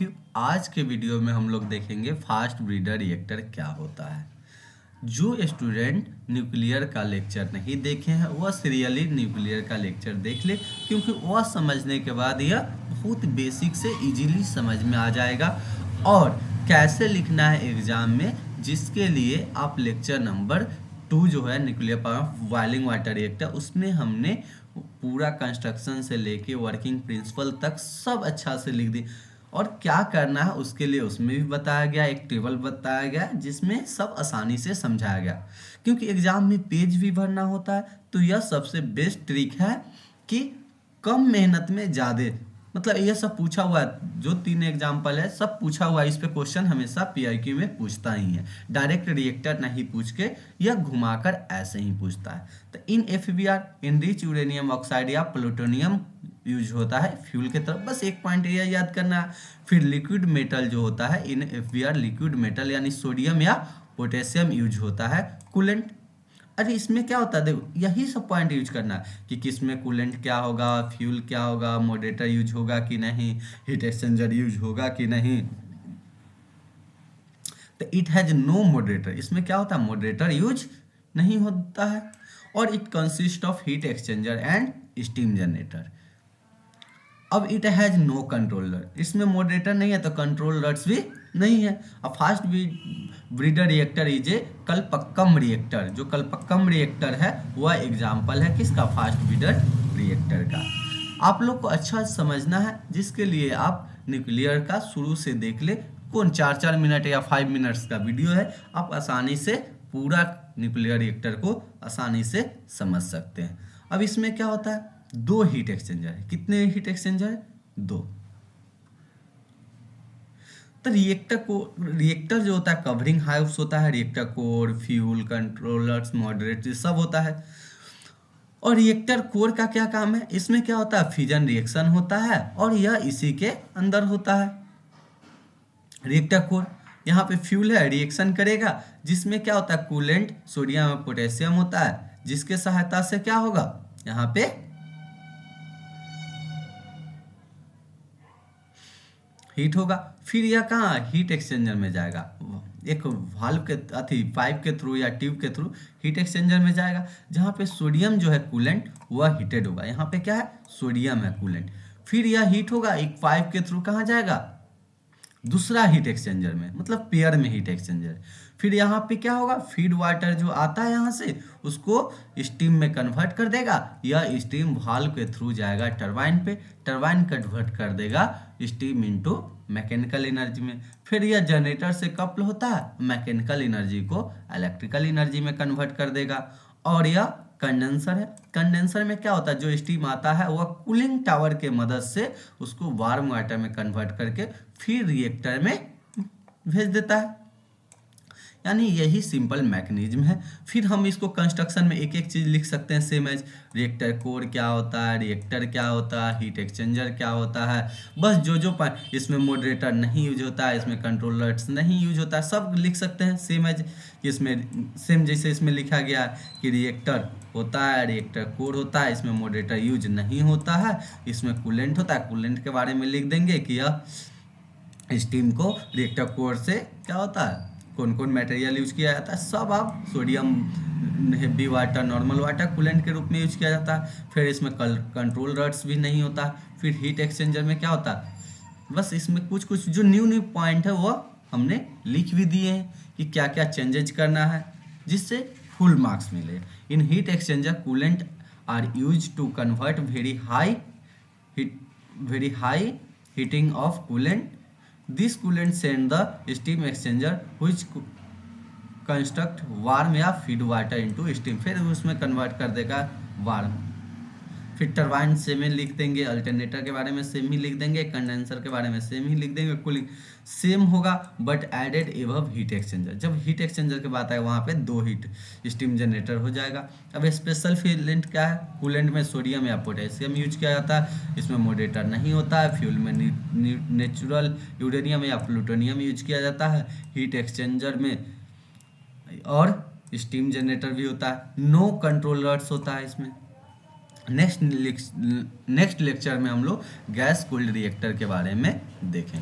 कि आज के वीडियो में हम लोग देखेंगे फास्ट ब्रीडर रिएक्टर क्या होता है। जो स्टूडेंट न्यूक्लियर का लेक्चर नहीं देखे हैं वह सीरियली न्यूक्लियर का लेक्चर देख ले, क्योंकि वह समझने के बाद यह बहुत बेसिक से इजीली समझ में आ जाएगा और कैसे लिखना है एग्जाम में, जिसके लिए आप लेक्चर नंबर 2 जो है nuclear power boiling water reactor, उसमें हमने पूरा कंस्ट्रक्शन से लेके वर्किंग प्रिंसिपल तक सब अच्छा से लिख दी और क्या करना है उसके लिए उसमें भी बताया गया, एक टेबल बताया गया जिसमें सब आसानी से समझाया गया। क्योंकि एग्जाम में पेज भी भरना होता है तो यह सबसे बेस्ट ट्रिक है कि कम मेहनत में ज़्यादा, मतलब ये सब पूछा हुआ है, जो 3 एग्जाम्पल है सब पूछा हुआ है। इस पे क्वेश्चन हमेशा पीआईक्यू में पूछता ही है, डायरेक्ट रिएक्टर नहीं पूछ के यह घुमाकर ऐसे ही पूछता है। तो इन एफबीआर इनरिच यूरेनियम ऑक्साइड या प्लूटोनियम यूज होता है फ्यूल के तरफ, बस एक पॉइंट यह याद करना है। फिर लिक्विड मेटल जो होता है इन एफबीआर लिक्विड मेटल यानी सोडियम या पोटेशियम यूज होता है कूलेंट। अरे इसमें क्या होता है, देखो यही सब पॉइंट यूज करना है कि किस में कूलेंट क्या होगा, फ्यूल क्या होगा, मॉडरेटर यूज होगा कि नहीं, हीट एक्सचेंजर यूज होगा कि नहीं। तो इट हैज नो मॉडरेटर, इसमें क्या होता है मॉडरेटर यूज नहीं होता है। और it consist of heat exchanger and steam generator. अब इट हैज नो कंट्रोलर, इसमें मॉडरेटर नहीं है तो कंट्रोलर्स भी नहीं है। अब fast breeder reactor is a Kalpakkam reactor, जो कल्पक्कम रिएक्टर है वह एग्जाम्पल है किसका, फास्ट ब्रीडर रिएक्टर का। आप लोग को अच्छा समझना है, जिसके लिए आप न्यूक्लियर का शुरू से देख ले, कौन 4-4 मिनट या 5 मिनट्स का वीडियो है, आप आसानी से पूरा न्यूक्लियर रिएक्टर को आसानी से समझ सकते हैं। अब इसमें क्या होता है, 2 हीट एक्सचेंजर है। कितने हीट एक्सचेंजर है, 2। तो रिएक्टर जो होता है कवरिंग हाउस होता है, reactor core, fuel, controllers, moderator सब होता है। और रिएक्टर कोर का क्या काम है, इसमें क्या होता है फ्यूजन रिएक्शन होता है और यह इसी के अंदर होता है। रिएक्टर कोर यहाँ पे फ्यूल है, रिएक्शन करेगा, जिसमें क्या होता है कूलेंट सोडियम और पोटेशियम होता है, जिसके सहायता से क्या होगा यहाँ पे हीट होगा। फिर यह कहाँ हीट एक्सचेंजर में जाएगा, एक वाल्व के पाइप के थ्रू या ट्यूब के थ्रू हीट एक्सचेंजर में जाएगा, जहाँ पे सोडियम जो है कूलेंट वह हीटेड होगा। यहाँ पे क्या है सोडियम है कूलेंट। फिर यह हीट होगा, एक पाइप के थ्रू कहाँ जाएगा, दूसरा हीट एक्सचेंजर में, मतलब पेयर में हीट एक्सचेंजर। फिर यहाँ पे क्या होगा फीड वाटर जो आता है यहाँ से उसको स्टीम में कन्वर्ट कर देगा, यह स्टीम वाल्व के थ्रू जाएगा टरबाइन पे, टरबाइन कन्वर्ट कर देगा स्टीम इनटू मैकेनिकल एनर्जी में। फिर यह जनरेटर से कपल होता है, मैकेनिकल एनर्जी को इलेक्ट्रिकल एनर्जी में कन्वर्ट कर देगा। और यह कंडेंसर है, कंडेंसर में क्या होता है जो स्टीम आता है वह कूलिंग टावर के मदद से उसको वार्म वाटर में कन्वर्ट करके फिर रिएक्टर में भेज देता है। यानी यही सिंपल मैकेनिज्म है। फिर हम इसको कंस्ट्रक्शन में एक एक चीज़ लिख सकते हैं सेम एज, रिएक्टर कोर क्या होता है, रिएक्टर क्या होता है, हीट एक्सचेंजर क्या होता है, बस जो इसमें मॉडरेटर नहीं यूज होता है, इसमें कंट्रोलर्स नहीं यूज होता है, सब लिख सकते हैं सेम एज। इसमें सेम जैसे इसमें लिखा गया कि रिएक्टर होता है, रिएक्टर कोर होता है, इसमें मॉडरेटर यूज नहीं होता है, इसमें कूलेंट होता है, कूलेंट के बारे में लिख देंगे कि यह स्टीम को रिएक्टर कोर से क्या होता है, कौन कौन मटेरियल यूज किया जाता है, सब आप sodium heavy water, normal water coolant के रूप में यूज किया जाता है। फिर इसमें कंट्रोलर्स भी नहीं होता। फिर हीट एक्सचेंजर में क्या होता है, बस इसमें कुछ कुछ जो न्यू पॉइंट है वो हमने लिख भी दिए हैं कि क्या क्या चेंजेज करना है जिससे फुल मार्क्स मिले। In heat exchanger coolant are use to convert very high heating of coolant. This coolant send the steam exchanger which construct warm या feed water into steam, फिर उसमें कन्वर्ट कर देगा वार्म। फिर टरबाइन सेम ही लिख देंगे, अल्टरनेटर के बारे में सेम ही लिख देंगे, कंडेंसर के बारे में सेम ही लिख देंगे, कूलिंग सेम होगा but added above heat exchanger. जब हीट एक्सचेंजर की बात आए वहाँ पे 2 हीट स्टीम जनरेटर हो जाएगा। अब स्पेशल कूलेंट क्या है, कूलेंट में सोडियम या पोटेशियम यूज किया जाता है, इसमें मॉडरेटर नहीं होता है। फ्यूल में नेचुरल यूरेनियम या प्लूटोनियम यूज किया जाता है। हीट एक्सचेंजर में और स्टीम जनरेटर भी होता है। नो कंट्रोलर्स होता है इसमें। नेक्स्ट लेक्चर में हम लोग गैस कूल्ड रिएक्टर के बारे में देखेंगे।